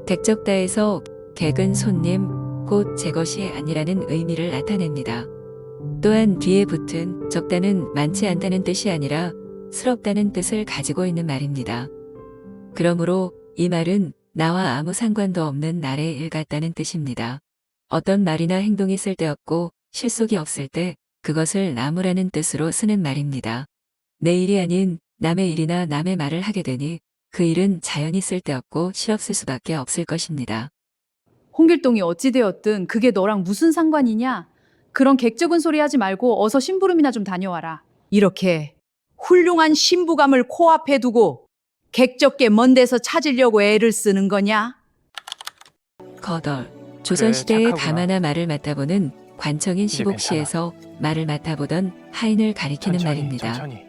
객적다에서 객은 손님, 곧 제 것이 아니라는 의미를 나타냅니다. 또한 뒤에 붙은 적다는 많지 않다는 뜻이 아니라 스럽다는 뜻을 가지고 있는 말입니다. 그러므로 이 말은 나와 아무 상관도 없는 날의 일 같다는 뜻입니다. 어떤 말이나 행동이 쓸데없고 실속이 없을 때 그것을 나무라는 뜻으로 쓰는 말입니다. 내 일이 아닌 남의 일이나 남의 말을 하게 되니 그 일은 자연히 쓸데없고 실없을 수밖에 없을 것입니다. 홍길동이 어찌되었든 그게 너랑 무슨 상관이냐? 그런 객적은 소리 하지 말고 어서 심부름이나 좀 다녀와라. 이렇게 훌륭한 신부감을 코앞에 두고 객적게 먼 데서 찾으려고 애를 쓰는 거냐? 거덜. 조선시대의 착하구나. 가마나 말을 맡아보는 관청인 이제 시복시에서 말을 맡아보던 하인을 가리키는 말입니다. 천천히.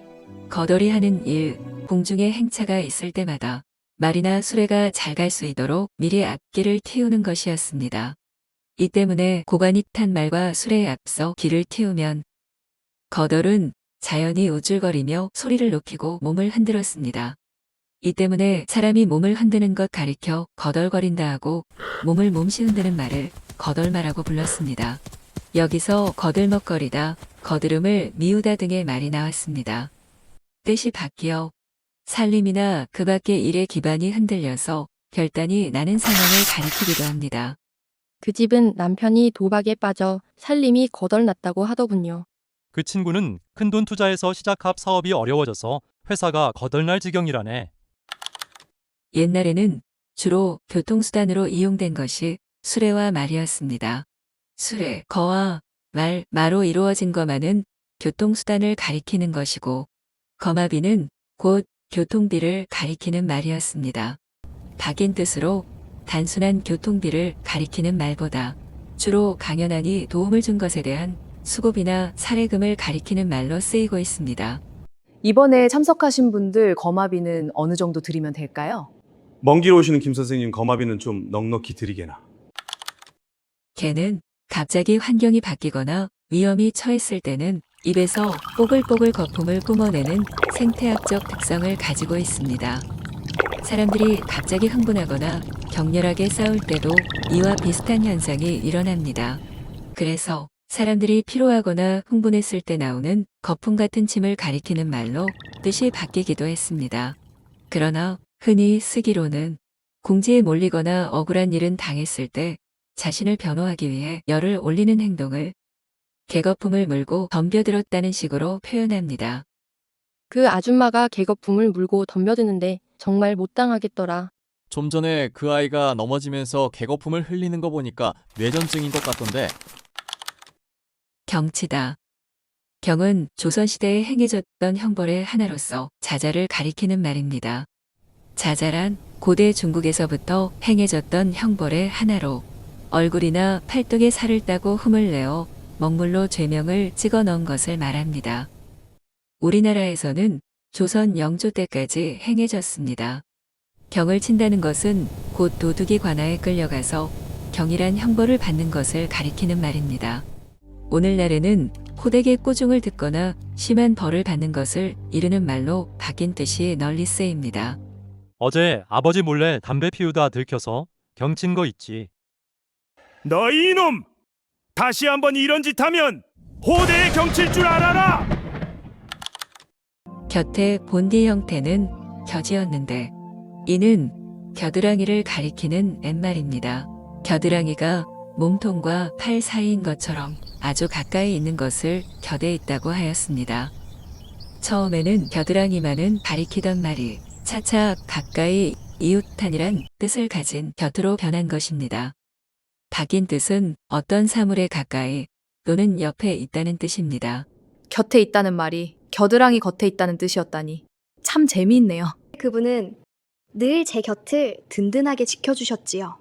거덜이 하는 일, 공중에 행차가 있을 때마다 말이나 수레가 잘 갈 수 있도록 미리 앞길을 틔우는 것이었습니다. 이 때문에 고관이 탄 말과 수레에 앞서 길을 틔우면 거덜은 자연히 우쭐거리며 소리를 높이고 몸을 흔들었습니다. 이 때문에 사람이 몸을 흔드는 것 가리켜 거덜거린다 하고 몸을 몸시 흔드는 말을 거덜말하고 불렀습니다. 여기서 거들먹거리다, 거드름을 미우다 등의 말이 나왔습니다. 뜻이 바뀌어 살림이나 그 밖의 일의 기반이 흔들려서 결단이 나는 상황을 가리키기도 합니다. 그 집은 남편이 도박에 빠져 살림이 거덜났다고 하더군요. 그 친구는 큰돈 투자해서 시작합 사업이 어려워져서 회사가 거덜날 지경이라네. 옛날에는 주로 교통수단으로 이용된 것이 수레와 말이었습니다. 수레, 거와 말, 마로 이루어진 거만은 교통수단을 가리키는 것이고 거마비는 곧 교통비를 가리키는 말이었습니다. 바뀐 뜻으로 단순한 교통비를 가리키는 말보다 주로 강연하니 도움을 준 것에 대한 수고비나 사례금을 가리키는 말로 쓰이고 있습니다. 이번에 참석하신 분들 거마비는 어느 정도 드리면 될까요? 먼 길 오시는 김 선생님 거마비는 좀 넉넉히 드리게나. 개는 갑자기 환경이 바뀌거나 위험이 처했을 때는 입에서 뽀글뽀글 거품을 뿜어내는 생태학적 특성을 가지고 있습니다. 사람들이 갑자기 흥분하거나 격렬하게 싸울 때도 이와 비슷한 현상이 일어납니다. 그래서 사람들이 피로하거나 흥분했을 때 나오는 거품 같은 침을 가리키는 말로 뜻이 바뀌기도 했습니다. 그러나 흔히 쓰기로는 궁지에 몰리거나 억울한 일은 당했을 때 자신을 변호하기 위해 열을 올리는 행동을 개거품을 물고 덤벼들었다는 식으로 표현합니다. 그 아줌마가 개거품을 물고 덤벼드는데 정말 못 당하겠더라. 좀 전에 그 아이가 넘어지면서 개거품을 흘리는 거 보니까 뇌전증인 것 같던데. 경치다. 경은 조선시대에 행해졌던 형벌의 하나로서 자자를 가리키는 말입니다. 자자란 고대 중국에서부터 행해졌던 형벌의 하나로 얼굴이나 팔뚝에 살을 따고 흠을 내어 먹물로 죄명을 찍어 넣은 것을 말합니다. 우리나라에서는 조선 영조 때까지 행해졌습니다. 경을 친다는 것은 곧 도둑이 관아에 끌려가서 경이란 형벌을 받는 것을 가리키는 말입니다. 오늘날에는 호되게 꼬중을 듣거나 심한 벌을 받는 것을 이르는 말로 바뀐 뜻이 널리 쓰입니다. 어제 아버지 몰래 담배 피우다 들켜서 경친 거 있지. 너희 이놈! 다시 한번 이런 짓 하면 호대에 경칠 줄 알아라! 곁의 본디 형태는 겨지였는데 이는 겨드랑이를 가리키는 옛말입니다. 겨드랑이가 몸통과 팔 사이인 것처럼 아주 가까이 있는 것을 곁에 있다고 하였습니다. 처음에는 겨드랑이만은 가리키던 말이 차차 가까이 이웃한이란 뜻을 가진 곁으로 변한 것입니다. 바뀐 뜻은 어떤 사물에 가까이 또는 옆에 있다는 뜻입니다. 곁에 있다는 말이 겨드랑이 겉에 있다는 뜻이었다니 참 재미있네요. 그분은 늘 제 곁을 든든하게 지켜주셨지요.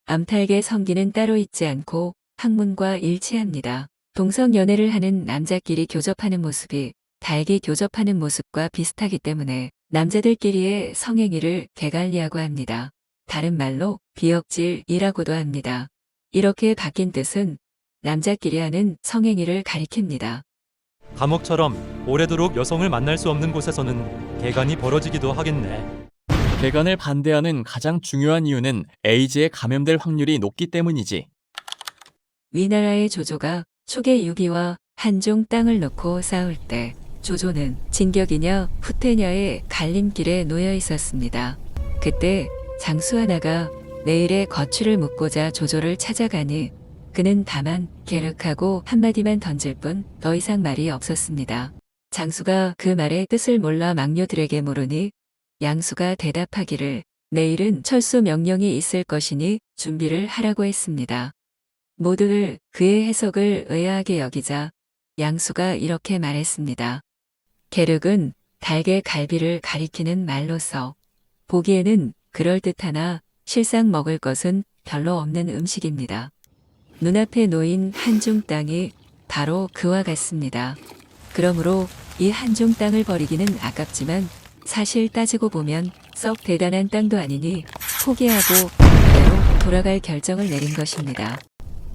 암탉의 성기는 따로 있지 않고 학문과 일치합니다. 동성연애를 하는 남자끼리 교접하는 모습이 닭이 교접하는 모습과 비슷하기 때문에 남자들끼리의 성행위를 개관리하고 합니다. 다른 말로 비역질이라고도 합니다. 이렇게 바뀐 뜻은 남자끼리 하는 성행위를 가리킵니다. 감옥처럼 오래도록 여성을 만날 수 없는 곳에서는 개간이 벌어지기도 하겠네. 배관을 반대하는 가장 중요한 이유는 에이즈에 감염될 확률이 높기 때문이지. 위나라의 조조가 초계 유기와 한중 땅을 놓고 싸울 때 조조는 진격이냐 후퇴냐의 갈림길에 놓여 있었습니다. 그때 장수 하나가 내일의 거취를 묻고자 조조를 찾아가니 그는 다만 계륵하고 한마디만 던질 뿐 더 이상 말이 없었습니다. 장수가 그 말의 뜻을 몰라 망료들에게 물으니 양수가 대답하기를 내일은 철수 명령이 있을 것이니 준비를 하라고 했습니다. 모두들 그의 해석을 의아하게 여기자 양수가 이렇게 말했습니다. 계륵은 달개 갈비를 가리키는 말로서 보기에는 그럴듯하나 실상 먹을 것은 별로 없는 음식입니다. 눈앞에 놓인 한중 땅이 바로 그와 같습니다. 그러므로 이 한중 땅을 버리기는 아깝지만 사실 따지고 보면 썩 대단한 땅도 아니니 포기하고 그대로 돌아갈 결정을 내린 것입니다.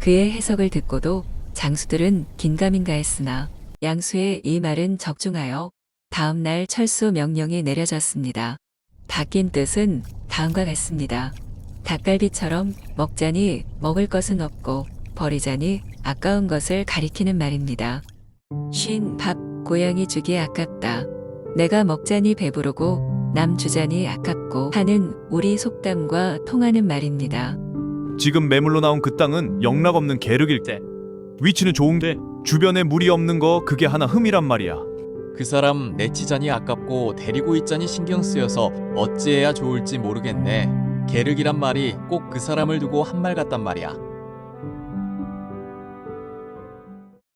그의 해석을 듣고도 장수들은 긴가민가 했으나 양수의 이 말은 적중하여 다음 날 철수 명령이 내려졌습니다. 바뀐 뜻은 다음과 같습니다. 닭갈비처럼 먹자니 먹을 것은 없고 버리자니 아까운 것을 가리키는 말입니다. 쉰 밥 고양이 주기 아깝다. 내가 먹자니 배부르고 남 주자니 아깝고 하는 우리 속담과 통하는 말입니다. 지금 매물로 나온 그 땅은 영락없는 계륵일 때 위치는 좋은데 주변에 물이 없는 거 그게 하나 흠이란 말이야. 그 사람 내치자니 아깝고 데리고 있자니 신경 쓰여서 어찌해야 좋을지 모르겠네. 계륵이란 말이 꼭 그 사람을 두고 한 말 같단 말이야.